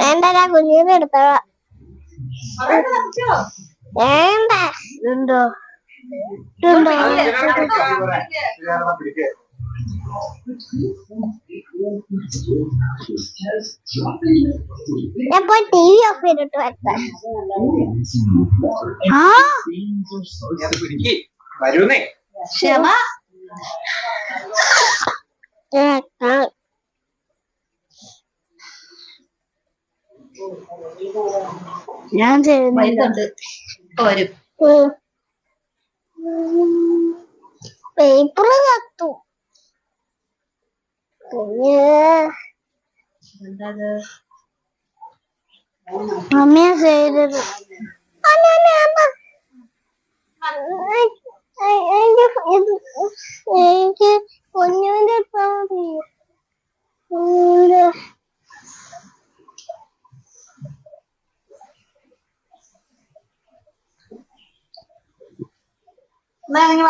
വേണ്ട, ഞാൻ കുഞ്ഞിനെ എടുത്തോളാം. വേണ്ട, ഇതുണ്ടോ ഇതുണ്ടോ? ഞാൻ പോയി TV ഓഫ് ചെയ്തിട്ട് വരട്ടെ. ക്ഷമ. ഞാൻ ചെയ്യുന്നുണ്ട്. പേപ്പർ കത്തു. മമ്മിയാ ചെയ്തത്. എനിക്ക് കുഞ്ഞിന്റെ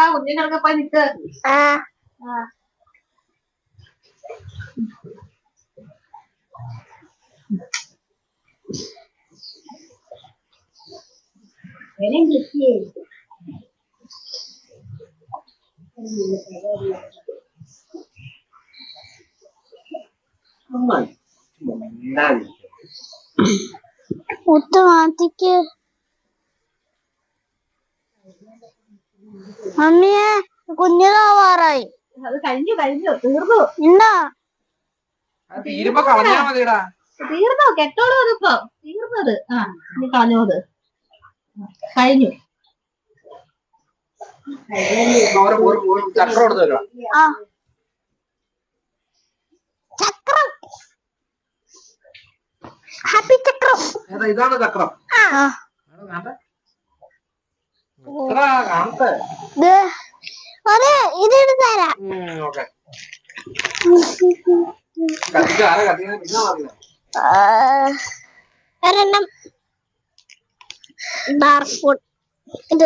കുഞ്ഞിനൊക്കെ പോയി നിൽക്ക്. മുത്ത് മാറ്റിക്ക്. മമ്മിയെ കുഞ്ഞിനാവാറായി. അത് കഴിഞ്ഞു തീർന്നു. ഇണ്ടാ തീരുമ്പോ കളഞ്ഞാ മതിടാ. തീർന്നോ? കെട്ടോളൂ അതിപ്പോ തീർന്നത്. ഇനി കളഞ്ഞോത് കഴിഞ്ഞു. ചക്രം ഹാപ്പി ചക്രം. ഇതാണ് ചക്രം. ഇത് തരാം. ഒരെണ്ണം ഡാർക്ക് ഫുഡ്. ഇത്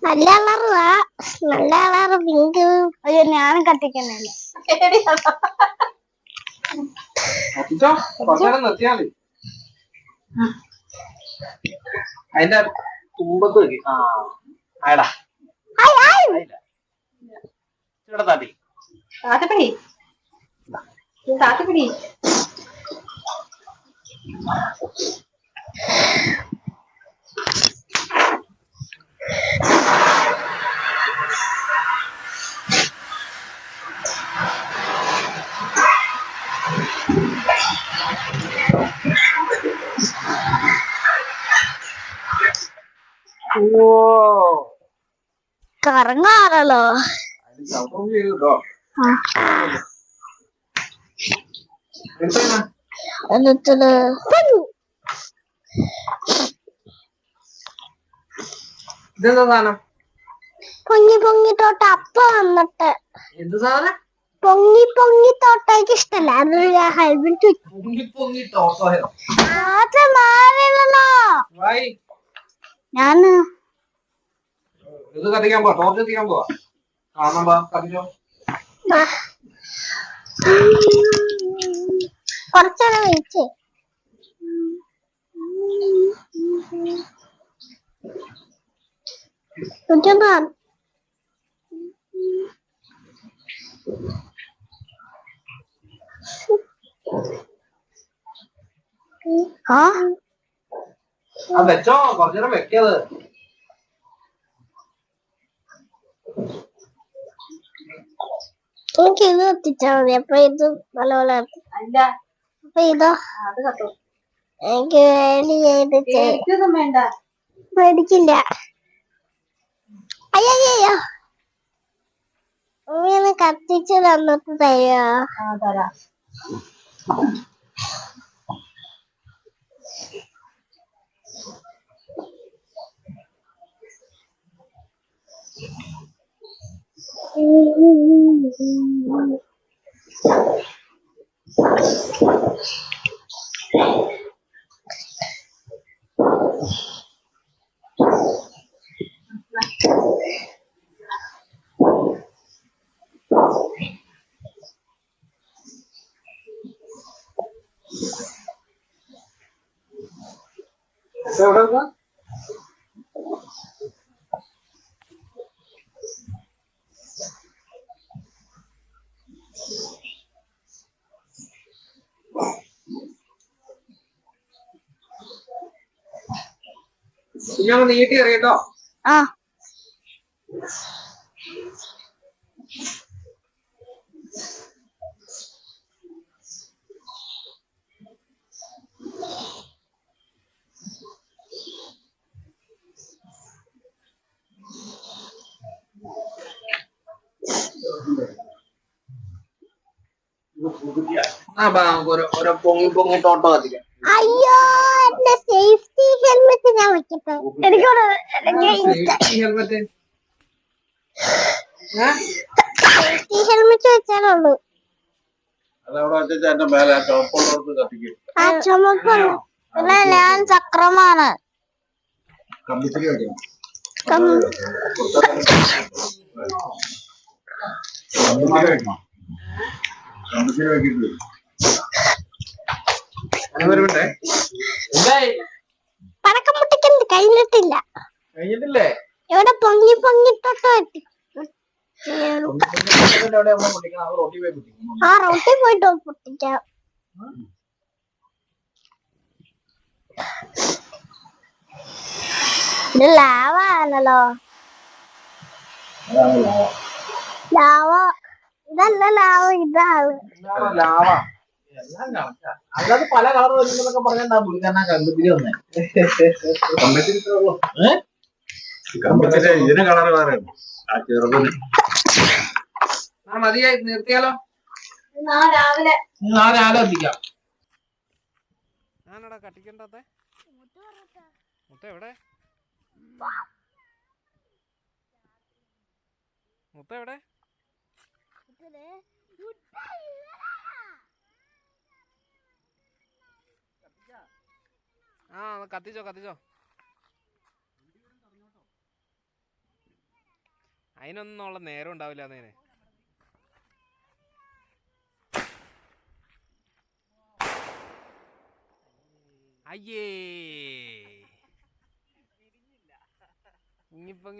നല്ല കളറാ. നല്ല കളറ് പിങ്ക്. അയ്യോ, ഞാനും കത്തിക്കുന്നില്ല. അതിന്റെ തുമ്പത്ത് താത്തപ്പിടി താത്തപ്പിടി. കറങ്ങാറല്ലോ. എന്നിട്ട് പൊങ്ങി തോട്ട അപ്പ വന്നിട്ട് പൊങ്ങി തോട്ടയ്ക്ക് ഇഷ്ടല്ല. അതൊരു ഹൈബ്രിഡ് മാറിയല്ലോ. ഞാന് ഇത് കത്തിക്കാൻ പോവാ. ടോർച്ച് കത്തിക്കാൻ പോവാ. കുറച്ചേരം വെയിറ്റ്. വെച്ചോ, കുറച്ചേരം വെക്കത്. എനിക്ക് ഇത് കത്തിച്ചാ മതി. അപ്പൊ ഇത് നല്ലപോലെ അപ്പൊ ഇതോ എനിക്ക് വേണ്ട. മേടിക്കില്ല. അയ്യോ, ഇങ്ങനെ കത്തിച്ച് തന്നിട്ട് തരുമോ? തരാം. എവിടെ വെക്കാം? ഇനി നീട്ടി അറിയട്ടോ. ആ ഒരു പൊങ്ങി പൊങ്ങി തോട്ടോ കത്തിക്കാം. അയ്യോ എന്റെ സേഫ്റ്റി ഹെൽമെറ്റ് ഞാൻ വെക്കട്ടെ. എനിക്കോട് ഹെൽമെറ്റ് സേഫ്റ്റി ഹെൽമെറ്റ് വെച്ചാലുള്ളൂ. ആ ചുമപ്പുള്ളൂ. ഇല്ല ഞാൻ ചക്രമാണ്. പടക്കം പൊട്ടിക്കുന്നത് കഴിഞ്ഞിട്ടില്ല. കഴിഞ്ഞിട്ടില്ലേ? ഇവിടെ പൊങ്ങി പൊങ്ങിട്ടൊട്ട് വെട്ടി. ആ റോട്ടിൽ പോയിട്ട് പൊട്ടിക്കാം. ഇത് ലാവ ആണല്ലോ. ലാവ ഇതല്ല ലാവ ഇതാണ് ലാവ. അല്ലാതെ പല കളർ വരുന്നതൊക്കെ പറഞ്ഞാ പുള്ളിക്കാരനാ കമ്പത്തിരി വന്നേ. ഇതിന് കളർ വേറെ മതിയായി നിർത്തിയാലോ. രാവിലെ രാവിലെ എത്തിക്കാം. ഞാനടാ കട്ടിക്കണ്ടാത്ത മുട്ട എവിടെ? മുട്ട എവിടെ? ആ കത്തിച്ചോ കത്തിച്ചോ. അതിനൊന്നുള്ള നേരം ഉണ്ടാവില്ല. നേരെ അയ്യേ ഇനിയിപ്പം